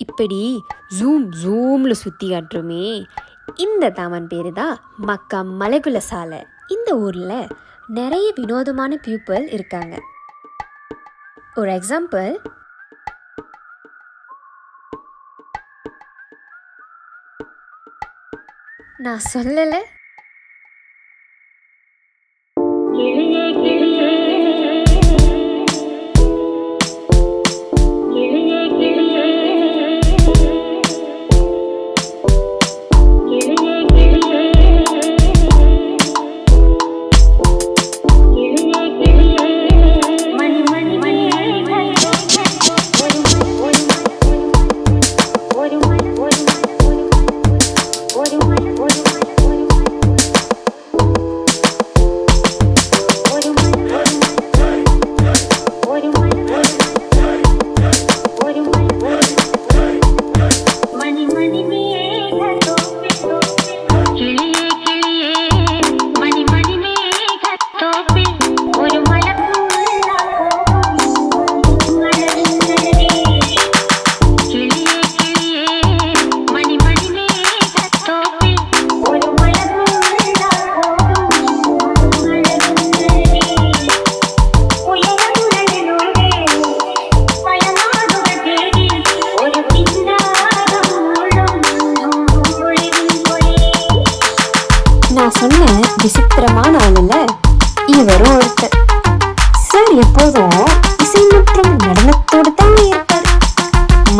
இப்படி ஜூம் ஜூமில் சுற்றி காட்டுறோமே, இந்த தாமன் பேர் தான் மக்கா மலைக்குள்ள சாலை. இந்த ஊரில் நிறைய வினோதமான பீப்புள் இருக்காங்க. ஒரு எக்ஸாம்பிள், நான் சொல்லலை. நான் சொன்ன விசித்திரமான ஆளுல இவரும் ஒருத்தர். சார் எப்போதும் இசை மற்றும் நடனத்தோடு தான் இருப்பார்.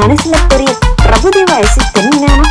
மனசுல பெரிய பிரபுதி வயசு தெரிஞ்சானா.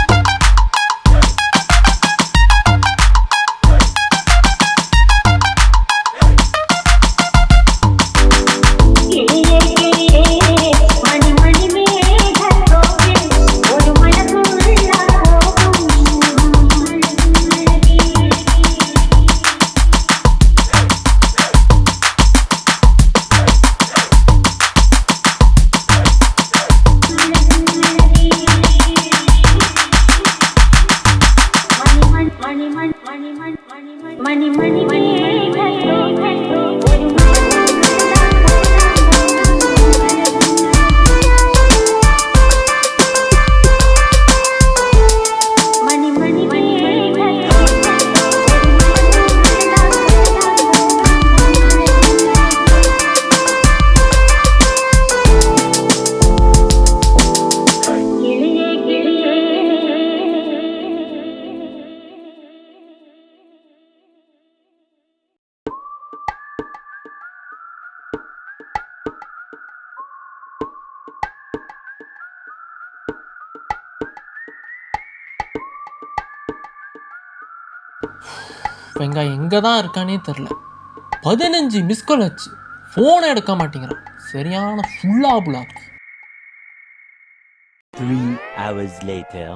வெங்காயம் எங்கே தான் இருக்கானே தெரில. 15 மிஸ்கால் ஆச்சு, ஃபோனை எடுக்க மாட்டேங்கிறான். சரியான ஃபுல்லா. 3 hours later.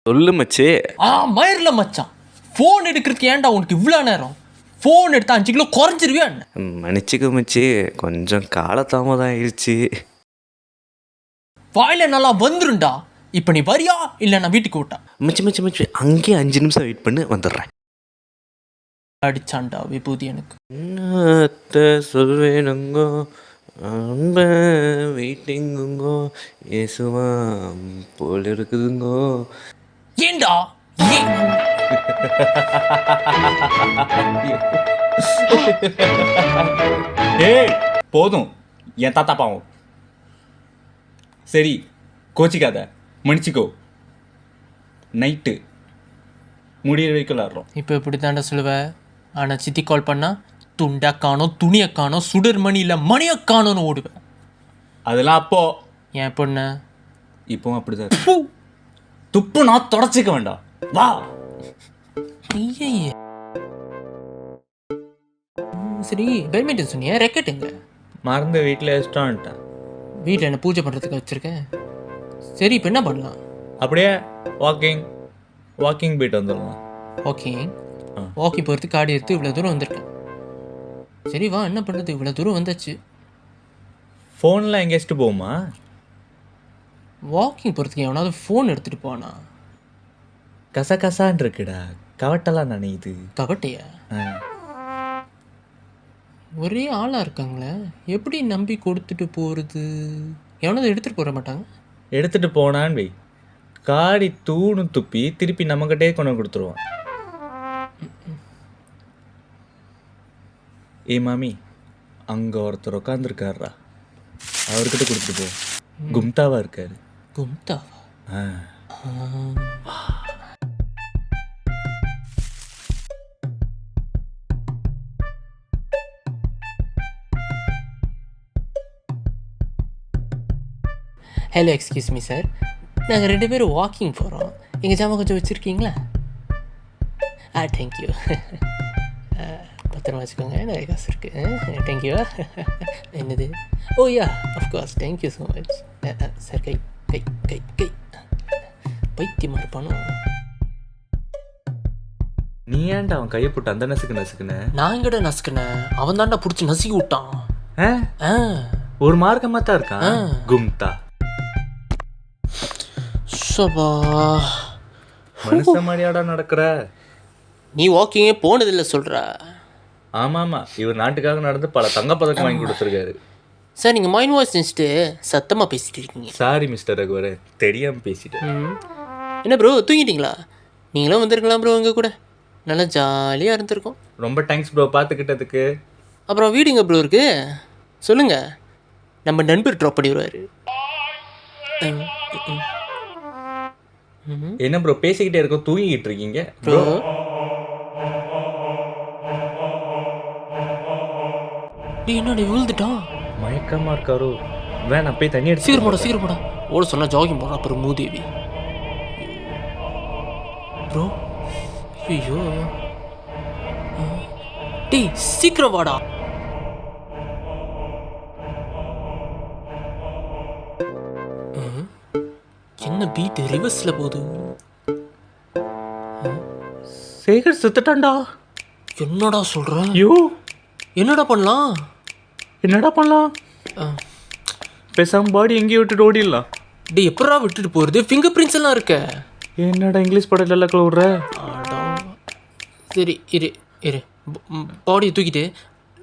சொல்லு மச்சே. மயிரில் மச்சான், ஃபோன் எடுக்கிறதுக்கு ஏன்டா உனக்கு இவ்வளோ நேரம்? ஃபோன் எடுத்தா 5 கிலோ குறைஞ்சிருவியா என்ன? மன்னிச்சுக்க மச்சி, கொஞ்சம் காலதாமதம் ஆயிடுச்சு. வாயில நல்லா வந்துருண்டா. இப்போ நீ வரியா இல்லை நான் வீட்டுக்கு விட்டா? மச்சி அங்கேயே 5 நிமிஷம் வெயிட் பண்ணி வந்துடுறேன். அடிச்சாண்டா விபூதி எனக்கு. என்னத்த சொல்வேனுங்கோ, அன்ப வெயிட்டிங்குங்கோ, ஏசுவா போல் இருக்குதுங்கோ. ஏண்டா ஏய் போதும், என் தாத்தா பாவம். சரி கோச்சிக்காத, மன்னிச்சிக்கோ. நைட்டு முடிகிற வரைக்கும் விளாட்றோம். இப்போ இப்படி தாண்டா சொல்லுவேன். ஆனால் சித்தி கால் பண்ணால் துண்டை காணோம், துணியை காணோம், சுடர் மணி இல்லை மணியை காணோன்னு ஓடுவேன். அதெல்லாம் அப்போ. என் பொண்ணு இப்போவும் அப்படிதான். துப்பு நான் தொடச்சிக்க வேண்டாம், வா. ஐயே சரி, பேட்மிண்டன் சொன்னியா, ரெக்கெட்டுங்க மறந்து வீட்டில் வச்சுட்டான்ட்டேன். வீட்டில் என்ன பூஜை பண்ணுறதுக்கு வச்சுருக்கேன். சரி இப்போ என்ன பண்ணலாம்? அப்படியே வாக்கிங் போயிட்டு வந்துடலாம். வாக்கிங் போகிறதுக்கு காடி எடுத்து இவ்வளோ தூரம் வந்திருக்கேன். சரி வா, என்ன பண்ணுறது, இவ்வளோ தூரம் வந்தாச்சு. ஃபோனில் எங்கேயாச்சுட்டு போகுமா? வாக்கிங் போகிறதுக்கு எவனாவது ஃபோன் எடுத்துகிட்டு போனா? கசகசான் இருக்குடா, கவட்டெல்லாம் நினைக்குது. கவட்டையா? ஒரே ஆளாக இருக்காங்களே, எப்படி நம்பி கொடுத்துட்டு போகிறது? எவனது எடுத்துகிட்டு போக மாட்டாங்க. எடுத்துட்டு போனான்னு வை, காடி தூணு துப்பி திருப்பி நம்மகிட்டே கொண்டு கொடுத்துருவான். ஏ மாமி, அங்கே ஒருத்தர் உட்காந்துருக்காருடா, அவர்கிட்ட கொடுத்துட்டு போ. கும்தாவா இருக்காரு. கும்தாவா? ஆ. ஹலோ, எக்ஸ்கியூஸ் மீ சார், நாங்கள் 2 பேரும் வாக்கிங் போகிறோம். எங்கள் ஜாமான் கொஞ்சம் வச்சுருக்கீங்களா? தேங்க்யூ. பத்திரமா வச்சுக்கோங்க, நிறைய காசு இருக்குது. தேங்க்யூ. என்னது? Oh yeah, of course, thank you so much sir. கை கை கை கை பைத்தியமாக இருப்பானோ. நீ ஏன்டா அவன் கையை போட்டு அந்த நசுக்குன்னு? நான் எங்கடா நசுக்கினேன்? அவன் தான்டா பிடிச்சி நசுக்கி விட்டான். ஒரு மார்க்கமாக தான் இருக்கான். கும்தா சபா, மனுஷ மாதிரியாடா நடக்கிற? நீ வாக்கிங்கே போனதில்லை சொல்கிற? ஆமாம், இவர் நாட்டுக்காக நடந்து பல தங்கப்பதக்கம் வாங்கி கொடுத்துருக்காரு. சார், நீங்கள் மைண்ட் வாய்ஸ் செஞ்சுட்டு சத்தமாக பேசிகிட்டு இருக்கீங்க. சாரி மிஸ்டர் ரகுவரே, தெரியாமல் பேசிட்டேன். என்ன ப்ரோ, தூங்கிட்டீங்களா? நீங்களும் வந்திருக்கலாம் ப்ரோ, எங்கள் கூட நல்லா ஜாலியாக இருந்திருக்கும். ரொம்ப தேங்க்ஸ் ப்ரோ பார்த்துக்கிட்டதுக்கு. அப்புறம் வீடுங்க ப்ரோ இருக்கு, சொல்லுங்கள், நம்ம நண்பர் ட்ராப் பண்ணி விடுவார். என்ன ப்ரோ பேசிக்கிட்டே இருக்கோம், தூங்கிக்கிட்டு இருக்கீங்க ப்ரோ? என்னடி விழுந்துட்டான்? மயக்கமாக இருக்காரோ? வேணாம், போய் தண்ணி எடுத்து சீக்கிரம் போடா. ஓட சொன்னால் ஜாகிங் போடா, அப்புறம் மூதேவி. ப்ரோ, ஐயோ, டேய் சீக்கிரம் வாடா. என்ன பீட் ரிவர்ஸ்ல போகுது? சேகர் செத்துட்டான்டா. என்னடா சொல்ற? ஐயோ, என்னடா பண்ணலாம்? பேசாம பாடி எங்கேயும் விட்டுட்டு ஓடிடலாம். டேய் எப்படா விட்டுட்டு போகிறது? ஃபிங்கர் பிரிண்ட்ஸ் எல்லாம் இருக்க. என்னடா இங்கிலீஷ் படத்துல எல்லாம் விடுற? சரி இரு பாடியை தூக்கிட்டு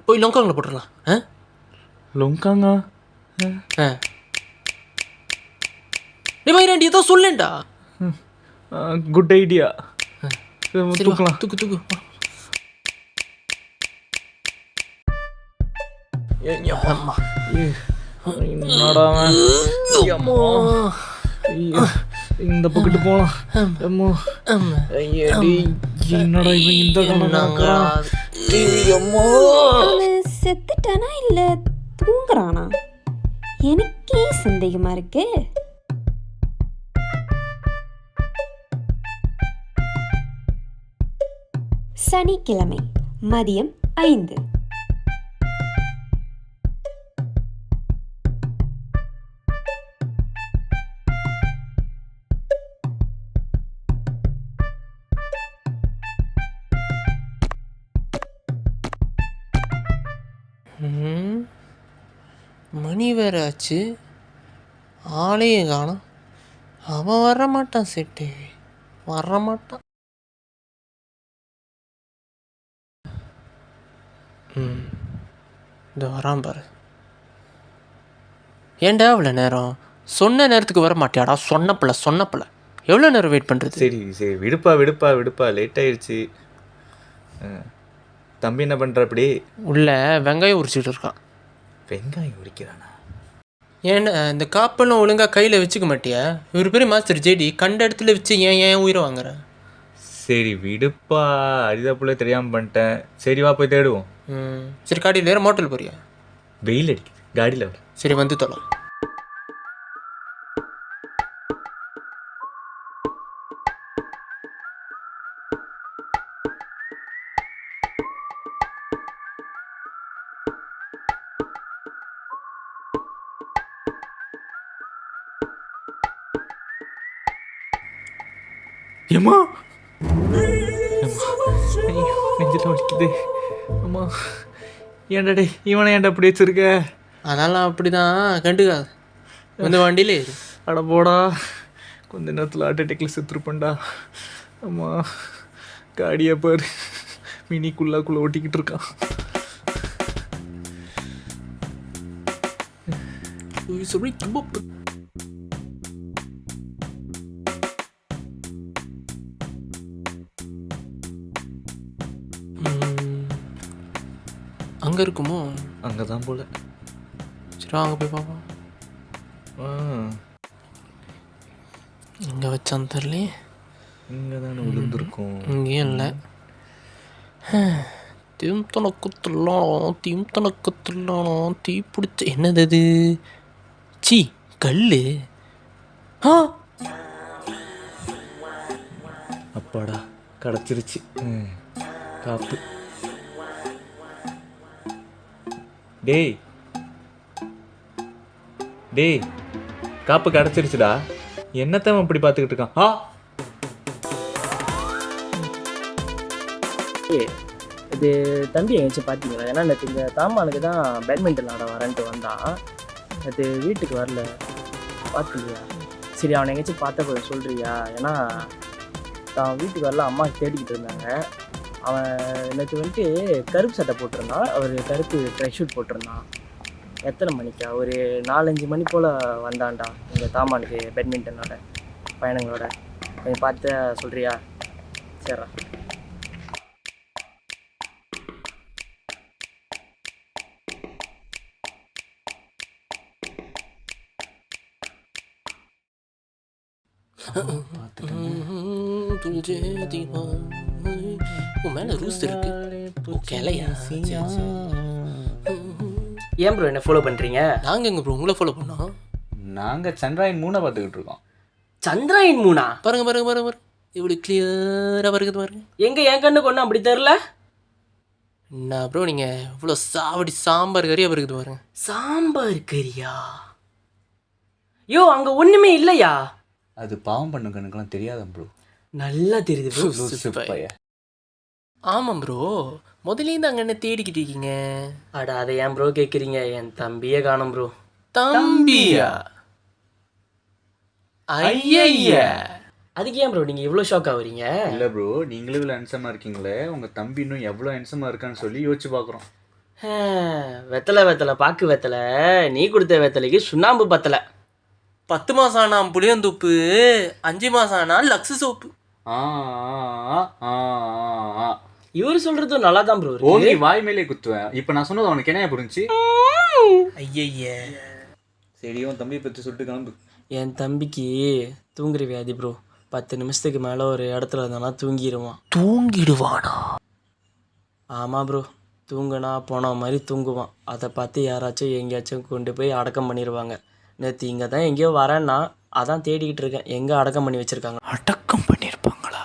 போய் லொங்காங்கில் போட்டுடலாம். லொங்காங்க? டே வைராண்டி, ஏதோ சொல்லேன்டா. Good idea. தூக்கலாம். தூக்கு. என்னடா இந்த பக்கத்து போலாம். என்னடா இவன் இந்த கணக்கான்? செத்துட்டானா இல்லை தூங்குறானா? எனக்கே சந்தேகமா இருக்கு. சனிக்கிழமை மதியம் 5. மணி வேற ஆச்சு, ஆளையே காணோம். அவன் வரமாட்டான், செட்டு வரமாட்டான். இந்த வரான் பாரு. ஏன்டா இவ்வளோ நேரம்? சொன்ன நேரத்துக்கு வர மாட்டியாடா? சொன்னப்பல எவ்வளோ நேரம் வெயிட் பண்ணுறது? சரி விடுப்பா, லேட் ஆயிடுச்சு. தம்பி என்ன பண்ணுற? அப்படி உள்ள வெங்காயம் உரிச்சிட்டு இருக்கான். வெங்காயம் உரிக்கிறானா? ஏன்னா இந்த காப்பெல்லாம் ஒழுங்காக கையில் வச்சுக்க மாட்டியா? இவர் பேர் மாஸ்டர் ஜேடி, கண்ட இடத்துல வச்சு ஏன் உயிரை வாங்குறேன்? சரி விடுப்பா, அரிதாப்புல தெரியாமல் பண்ணிட்டேன். சரி வா போய் தேடுவோம். சரி, காடியில் வேறு மோட்டல் போறியா? வெயில் அடிக்குது, காடியில் வர. சரி வந்து தொலை. ஏம்மா, நெஞ்சில் வலிக்குது. அம்மா, ஏன்டா டே இவனை ஏன்டா அப்படி வச்சிருக்க? அதெல்லாம் அப்படி தான், கண்டுக்காது. வந்து வண்டியிலே அட போடா, கொஞ்ச நேரத்தில் ஹார்ட் அட்டாக்ல செத்துருப்பேன்டா. அம்மா, காடியை பாரு, மினிக்குள்ளாக்குள்ளே ஓட்டிக்கிட்டு இருக்கான். sorry. அங்கே இருக்குமோ? அங்கே தான் போல. சரி அங்கே போய் பார்ப்போம். இங்கே வச்சான்னு தெரியலையே. இங்கே தானே விழுந்திருக்கும். இங்கேயும் இல்லை. தீம்தனக்கத்துலாம் தீ பிடிச்ச என்னது அது? சி கல். அப்பாடா கிடச்சிருச்சு காப்பு. டேய் டேய் காப்பு கிடச்சிருச்சுடா. என்னத்தான் இப்படி பார்த்துக்கிட்டு இருக்கான்? இது தம்பி எங்கேயாச்சும் பார்த்தீங்களா? ஏன்னா நேற்று இங்கே தாமானுக்கு தான் பேட்மிண்டன் ஆட வரேன்ட்டு வந்தான். நேற்று வீட்டுக்கு வரல, பார்த்துலையா? சரி அவனை எங்கேயாச்சும் பார்த்த போய் சொல்கிறியா? ஏன்னா தான் வீட்டுக்கு வரல, அம்மா தேடிக்கிட்டு இருந்தாங்க. அவன் நேற்று வந்துட்டு கருப்பு சட்டை போட்டிருந்தான், அவர் கருப்பு ட்ரெஸ் ஷூட் போட்டிருந்தான். எத்தனை மணிக்கா? ஒரு 4-5 மணி போல் வந்தான்டா இங்கே தாமானுக்கு பேட்மிண்டனோட பயணங்களோட. கொஞ்சம் பார்த்து சொல்கிறியா? சரிடா. மேலே ரூஸ் இருக்கு. கிளையா? ஏன் ப்ரோ என்ன ஃபாலோ பண்ணுறீங்க? நாங்கள் எங்கே ப்ரோ உங்களை ஃபாலோ பண்ணோம்? நாங்கள் சந்திராயன் 3 பார்த்துக்கிட்டு இருக்கோம். சந்திராயன் 3 பாருங்க பாருங்க பாருங்க பாருங்க, இவ்வளோ கிளியராக வருது பாருங்க. எங்கே என் கண்ணுக்கு ஒன்றும் அப்படி தெரில. என்ன ப்ரோ நீங்கள் இவ்வளோ சாம்பார் கறியாக வருது பாருங்க. சாம்பார் கறியா? யோ அங்கே ஒன்றுமே இல்லையா? அது பாவம் பண்ண கண்ணுக்கெல்லாம் தெரியாத ப்ரோ. நல்லா தெரியுது ப்ரோ. ஆமாம் ப்ரோ, முதலேருந்து அங்கே என்ன தேடிக்கிட்டு இருக்கீங்க? அட அதை ஏன் ப்ரோ கேட்குறீங்க? என் தம்பியே காணும் ப்ரோ. தம்பியா? ஐயா, அதுக்கு ஏன் ப்ரோ நீங்கள் இவ்வளோ ஷாக் ஆகுறீங்க? இல்லை ப்ரோ, நீங்களும் இவ்வளோ ஹென்சமாக இருக்கீங்களே, உங்கள் தம்பி இன்னும் எவ்வளோ ஹென்சமாக இருக்கான்னு சொல்லி யோசிச்சு பார்க்குறோம். வெத்தலை பாக்கு வெத்தலை, நீ கொடுத்த வெத்தலைக்கு சுண்ணாம்பு பத்தலை. 10 மாதம் ஆனா புளியந்தூப்பு, 5 மாதம் ஆனா லக்ஸு சோப்பு. இவர் சொல்றது நல்லா தான் ப்ரோ இருக்கு. ஓகே, வாய் மேலே குத்துவேன். இப்போ நான் சொன்னது அவனுக்கு என்ன புரிஞ்சு? ஐய சரி, உன் தம்பியை பற்றி சொல்லிட்டு கிளம்பு. என் தம்பிக்கு தூங்குற வியாதி ப்ரோ. 10 நிமிஷத்துக்கு மேலே ஒரு இடத்துல இருந்தானா தூங்கிடுவான். தூங்கிடுவானா? ஆமாம் ப்ரோ, தூங்குனா போன மாதிரி தூங்குவான். அதை பார்த்து யாராச்சும் எங்கேயாச்சும் கொண்டு போய் அடக்கம் பண்ணிடுவாங்க. நேற்று இங்கே தான் எங்கேயோ வரேன்னா அதான் தேடிக்கிட்டு இருக்கேன், எங்கே அடக்கம் பண்ணி வச்சுருக்காங்க. அடக்கம் பண்ணியிருப்பாங்களா?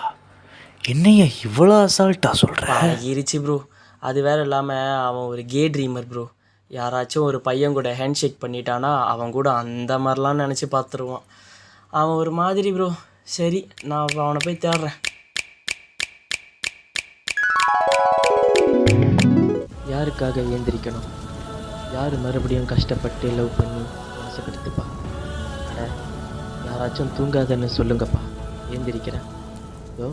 என்னையா இவ்வளோ அசால்ட்டாக சொல்கிறேன்? இருச்சு ப்ரோ. அது வேறு இல்லாமல் அவன் ஒரு கே ட்ரீமர் ப்ரோ. யாராச்சும் ஒரு பையன் கூட ஹேண்ட் ஷேக் பண்ணிட்டானா அவன் கூட அந்த மாதிரிலாம் நினச்சி பார்த்துருவான். அவன் ஒரு மாதிரி ப்ரோ. சரி, நான் அவனை போய் தேடுறேன். யாருக்காக ஏந்திரிக்கணும்? யார் மறுபடியும் கஷ்டப்பட்டு லவ் பண்ணி ஆசைப்படுத்துப்பா? யாராச்சும் தூங்காதன்னு சொல்லுங்கப்பா, ஏந்திரிக்கிறேன். இதோ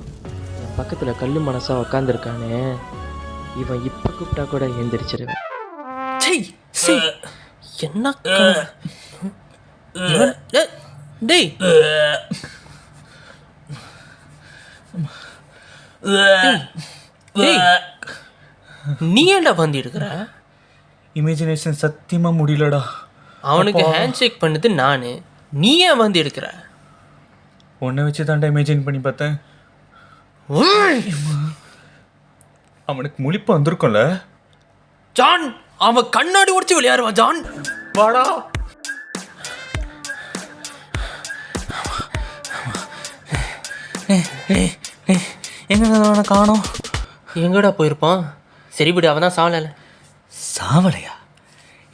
என் பக்கத்தில் கல் மனசாக உக்காந்துருக்கானே, இவன் இப்போ கூப்பிட்டா கூட ஏந்திரிச்சிருவேன். என்ன டேய், நீ ஏன்டா வந்து எடுக்கிற? இமேஜினேஷன் சத்தியமாக முடியலடா. அவனுக்கு ஹேண்ட் ஷேக் பண்ணது நான், நீ ஏன் வந்து எடுக்கிற? உன்னை வச்சு தாண்டா இமேஜின் பண்ணி பார்த்தேன். அவனுக்கு முழிப்பு வந்திருக்கும்ல ஜான். அவன் கண்ணாடி உடைச்சு விளையாடுவான் ஜான். வாடா. எங்க அவனை காணோம்? எங்கடா போயிருப்பான்? சரி விடு, அவன் தான் சாவலை. சாவலையா?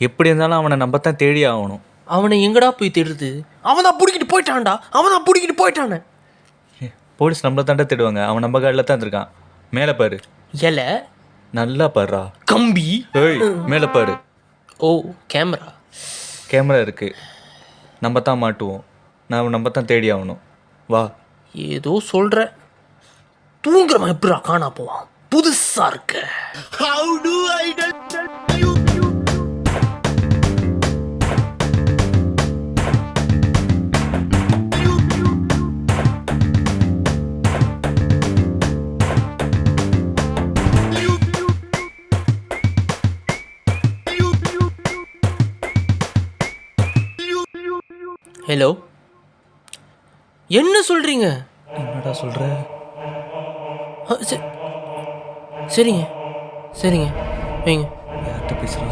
எப்படி இருந்தாலும் அவனை நம்ம தான் தேடி ஆகணும். அவனை எங்கடா போய் தேடுறது? அவன் தான் பிடிக்கிட்டு போயிட்டான்டா, அவன் தான் பிடிக்கிட்டு போயிட்டானே. போலீஸ் நம்மளை தாண்டா தேடுவாங்க. அவன் நம்ம காலில் தான் இருக்கான். மேலே பாரு. எலை நல்லா பாருடா. கம்பி. ஏய், மேலே பாரு. ஓ, கேமரா இருக்கு. நம்ம தான் மாட்டுவோம். நம்ம தான் தேடி ஆகணும். வா. ஏதோ சொல்ற. தூங்குறவன் எப்படா காணா போவான்? புதுசா இருக்க. How do I tell you? Hello, என்ன சொல்கிறீங்க? என்னடா சொல்கிற? சரிங்க சரிங்க வைங்க. யார்கிட்ட பேசுகிறா?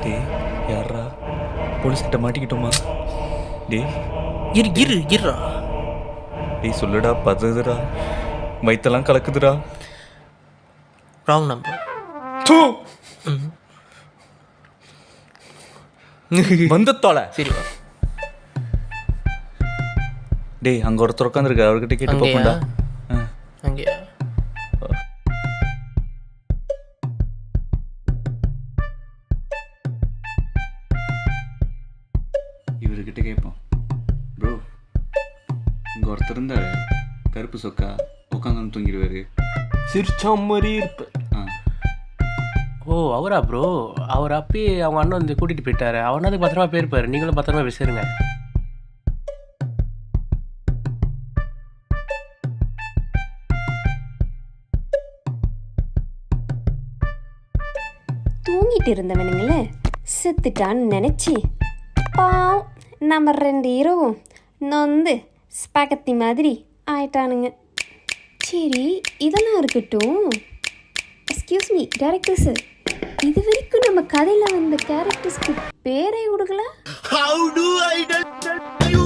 டே யாரா? போலீஸ்கிட்ட மாட்டிக்கிட்டோமா? டே இருடா. டேய் சொல்லுடா, பதுதுடா, வயிற்றெல்லாம் கலக்குதுடா. Wrong number. வந்து தொலை. சரி வா. டேய் அங்கே ஒருத்தர் உட்காந்துருக்க, அவர்கிட்ட கேட்டு பார்ப்போம்டா. அங்கேயா? இவர்கிட்ட கேட்போம். ப்ரோ, இங்கே ஒருத்தர் இருந்தார், கருப்பு சொக்கா, உட்காந்து தூங்கிடுவார். சிரிச்சா மாதிரி இருப்ப. ஓ அவரா ப்ரோ? அவர் அப்பயே அவங்க அண்ணன் வந்து கூட்டிகிட்டு போயிட்டாரு. அவனாவது பத்திரமா போயிருப்பாரு. நீங்களும் பத்திரமா பேசுறீங்க. தூங்கிட்டு இருந்தவனுங்களே செத்துட்டான்னு நினச்சி பாவம் நம்ம 2 இரவும் நொந்து ஸ்பகத்தி மாதிரி ஆயிட்டானுங்க. சரி இதெல்லாம் இருக்கட்டும். எக்ஸ்கியூஸ் மீ டைரக்டர் சார், இது வரைக்கும் நம்ம கதையில் வந்த கேரக்டர்ஸ்க்கு பேரை விடுங்களா? How do I tell you